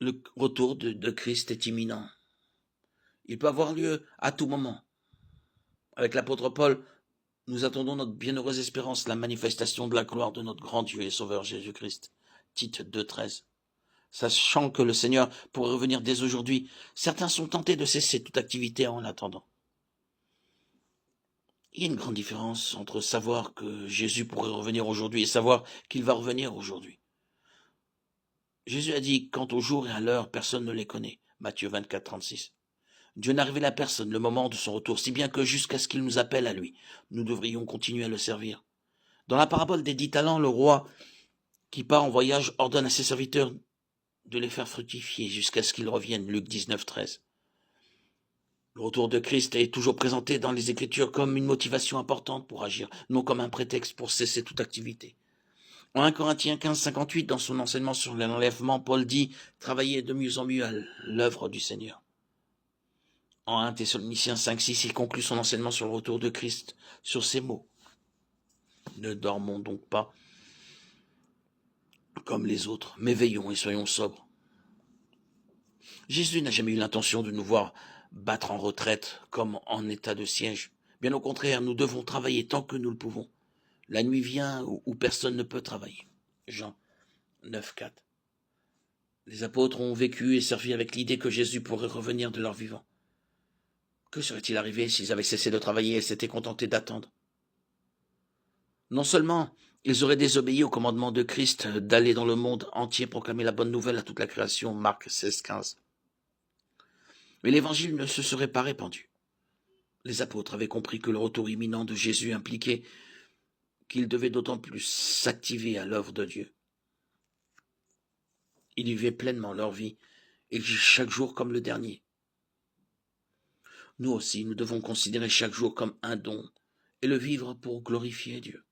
Le retour de Christ est imminent. Il peut avoir lieu à tout moment. Avec l'apôtre Paul, nous attendons notre bienheureuse espérance, la manifestation de la gloire de notre grand Dieu et Sauveur Jésus-Christ. Tite 2,13. Sachant que le Seigneur pourrait revenir dès aujourd'hui, certains sont tentés de cesser toute activité en l'attendant. Il y a une grande différence entre savoir que Jésus pourrait revenir aujourd'hui et savoir qu'il va revenir aujourd'hui. Jésus a dit, quant au jour et à l'heure, personne ne les connaît. Matthieu 24, 36. Dieu n'a révélé à personne le moment de son retour, si bien que jusqu'à ce qu'il nous appelle à lui, nous devrions continuer à le servir. Dans la parabole des 10 talents, le roi qui part en voyage ordonne à ses serviteurs de les faire fructifier jusqu'à ce qu'ils reviennent. Luc 19, 13. Le retour de Christ est toujours présenté dans les Écritures comme une motivation importante pour agir, non comme un prétexte pour cesser toute activité. En 1 Corinthiens 15, 58, dans son enseignement sur l'enlèvement, Paul dit « Travaillez de mieux en mieux à l'œuvre du Seigneur ». En 1 Thessaloniciens 5, 6, il conclut son enseignement sur le retour de Christ sur ces mots. Ne dormons donc pas comme les autres, mais veillons et soyons sobres. Jésus n'a jamais eu l'intention de nous voir battre en retraite comme en état de siège. Bien au contraire, nous devons travailler tant que nous le pouvons. La nuit vient où personne ne peut travailler. Jean 9, 4. Les apôtres ont vécu et servi avec l'idée que Jésus pourrait revenir de leur vivant. Que serait-il arrivé s'ils avaient cessé de travailler et s'étaient contentés d'attendre? Non seulement ils auraient désobéi au commandement de Christ d'aller dans le monde entier proclamer la bonne nouvelle à toute la création, Marc 16, 15. Mais l'évangile ne se serait pas répandu. Les apôtres avaient compris que le retour imminent de Jésus impliquait qu'ils devaient d'autant plus s'activer à l'œuvre de Dieu. Ils vivaient pleinement leur vie et chaque jour comme le dernier. Nous aussi, nous devons considérer chaque jour comme un don et le vivre pour glorifier Dieu.